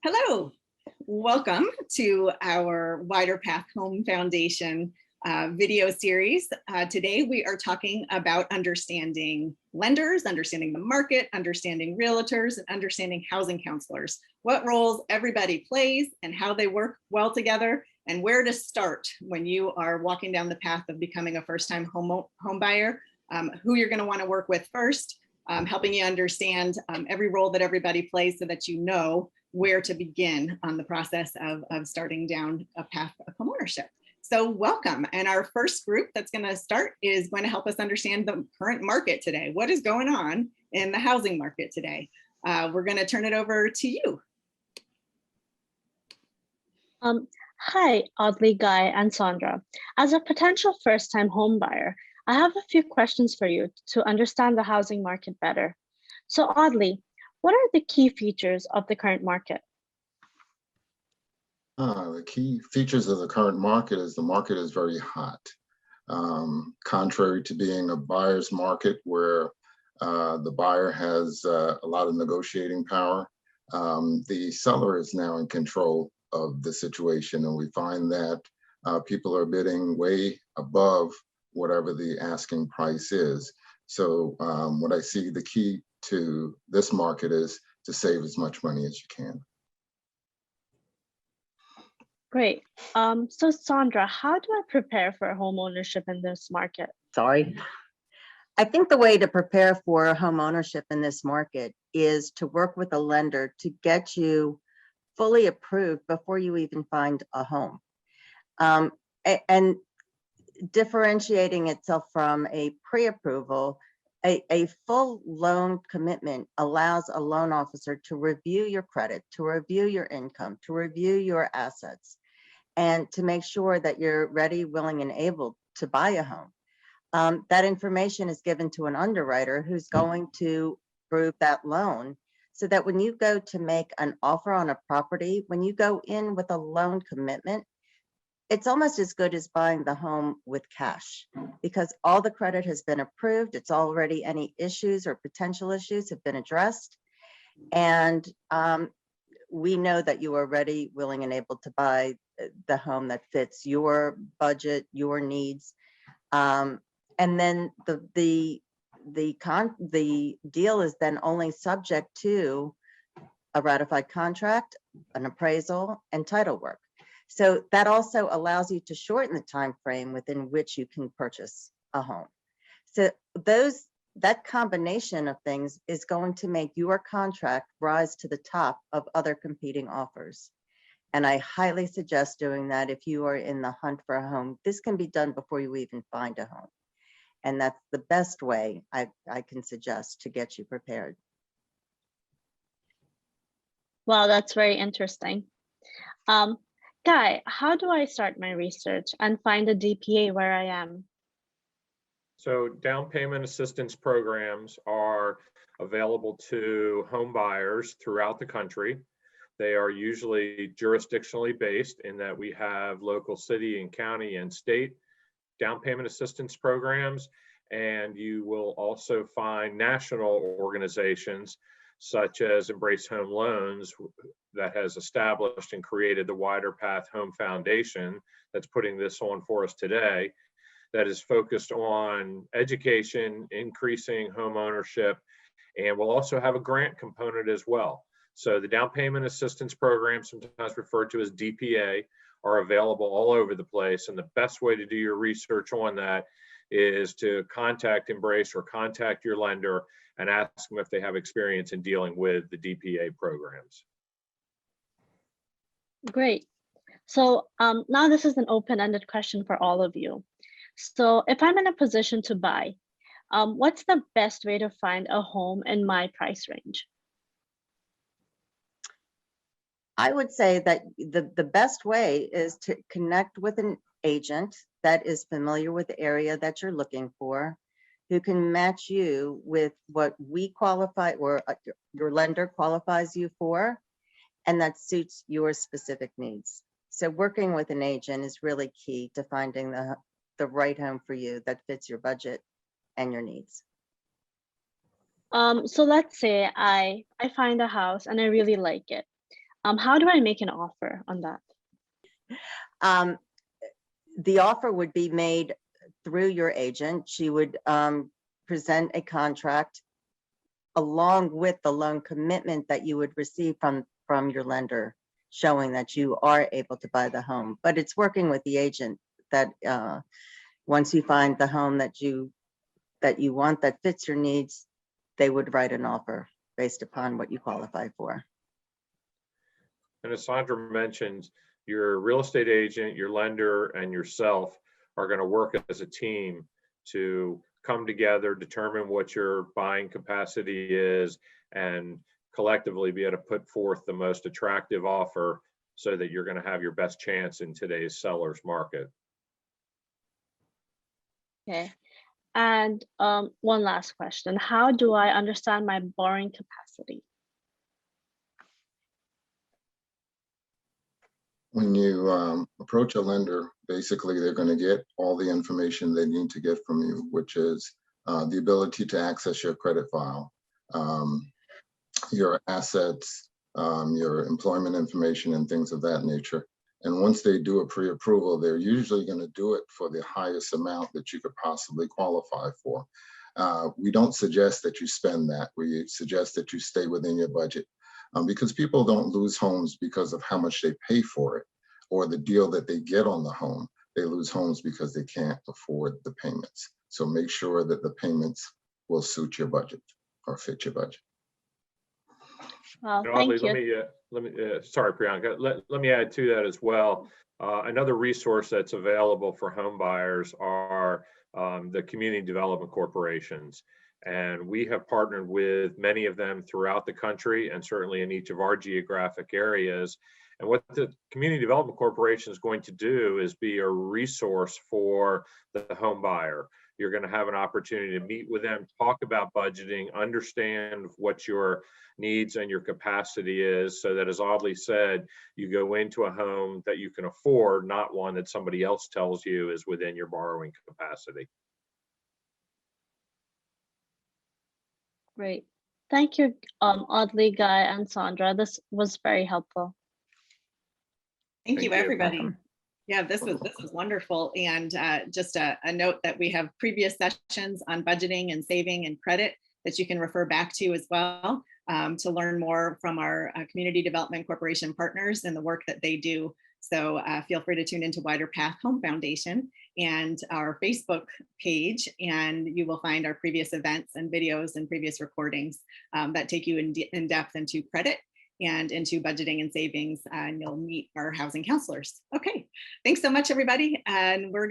Hello, welcome to our Wider Path Home Foundation video series. Today we are talking about understanding lenders, understanding the market, understanding realtors, and understanding housing counselors. What roles everybody plays and how they work well together, and where to start when you are walking down the path of becoming a first-time home buyer, who you're going to want to work with first, helping you understand every role that everybody plays so that you know where to begin on the process of starting down a path of homeownership. So welcome. And our first group that's going to start is going to help us understand the current market today. What is going on in the housing market today? We're going to turn it over to you. Hi, Audley, Guy, and Sandra. As a potential first-time home buyer, I have a few questions for you to understand the housing market better. So Audley, what are the key features of the current market? The key features of the current market is the market is very hot. Contrary to being a buyer's market where the buyer has a lot of negotiating power, the seller is now in control of the situation, and we find that people are bidding way above whatever the asking price is. So what I see the key to this market is to save as much money as you can. Great. So Sandra, how do I prepare for home ownership in this market? Sorry. I think the way to prepare for home ownership in this market is to work with a lender to get you fully approved before you even find a home. And differentiating itself from a pre-approval, a full loan commitment allows a loan officer to review your credit, to review your income, to review your assets, and to make sure that you're ready, willing, and able to buy a home. That information is given to an underwriter who's going to approve that loan, so that when you go to make an offer on a property, when you go in with a loan commitment, it's almost as good as buying the home with cash, because all the credit has been approved. It's already, any issues or potential issues have been addressed. And we know that you are ready, willing, and able to buy the home that fits your budget, your needs. And then the deal is then only subject to a ratified contract, an appraisal, and title work. So that also allows you to shorten the time frame within which you can purchase a home. So that combination of things is going to make your contract rise to the top of other competing offers. And I highly suggest doing that if you are in the hunt for a home. This can be done before you even find a home. And that's the best way I can suggest to get you prepared. Wow, that's very interesting. Guy, how do I start my research and find a DPA where I am? So down payment assistance programs are available to home buyers throughout the country. They are usually jurisdictionally based in that we have local city and county and state down payment assistance programs, and you will also find national organizations such as Embrace Home Loans that has established and created the Wider Path Home Foundation that's putting this on for us today, that is focused on education, increasing home ownership, and we'll also have a grant component as well. So the down payment assistance program, sometimes referred to as DPA, are available all over the place. And the best way to do your research on that is to contact Embrace or contact your lender and ask them if they have experience in dealing with the DPA programs. Great. So now this is an open-ended question for all of you. So if I'm in a position to buy, what's the best way to find a home in my price range? I would say that the best way is to connect with an agent that is familiar with the area that you're looking for, who can match you with what we qualify or your lender qualifies you for, and that suits your specific needs. So working with an agent is really key to finding the right home for you that fits your budget and your needs. So let's say I find a house and I really like it. How do I make an offer on that? The offer would be made through your agent. She would present a contract along with the loan commitment that you would receive from your lender, showing that you are able to buy the home. But it's working with the agent that once you find the home that you want that fits your needs, they would write an offer based upon what you qualify for. And as Sandra mentioned, your real estate agent, your lender, and yourself are going to work as a team to come together, determine what your buying capacity is, and collectively be able to put forth the most attractive offer so that you're going to have your best chance in today's seller's market. Okay. And one last question. How do I understand my borrowing capacity? When you approach a lender, basically they're going to get all the information they need to get from you, which is the ability to access your credit file, your assets, your employment information, and things of that nature. And once they do a pre-approval, they're usually going to do it for the highest amount that you could possibly qualify for. We don't suggest that you spend that. We suggest that you stay within your budget. Because people don't lose homes because of how much they pay for it or the deal that they get on the home. They lose homes because they can't afford the payments. So make sure that the payments will suit your budget or fit your budget. Well, Audley, thank you. let me sorry, Priyanka, let me add to that as well. Another resource that's available for home buyers are the community development corporations. And we have partnered with many of them throughout the country and certainly in each of our geographic areas. And what the Community Development Corporation is going to do is be a resource for the home buyer. You're going to have an opportunity to meet with them, talk about budgeting, understand what your needs and your capacity is, so that, as Audley said, you go into a home that you can afford, not one that somebody else tells you is within your borrowing capacity. Great. Thank you, Audley, Guy, and Sandra. This was very helpful. Thank you, Thank you. everybody. Yeah, this was wonderful. And just a note that we have previous sessions on budgeting and saving and credit that you can refer back to as well to learn more from our Community Development Corporation partners and the work that they do. So feel free to tune into Wider Path Home Foundation and our Facebook page, and you will find our previous events and videos and previous recordings that take you in depth into credit and into budgeting and savings, and you'll meet our housing counselors. Okay, thanks so much, everybody. And we're going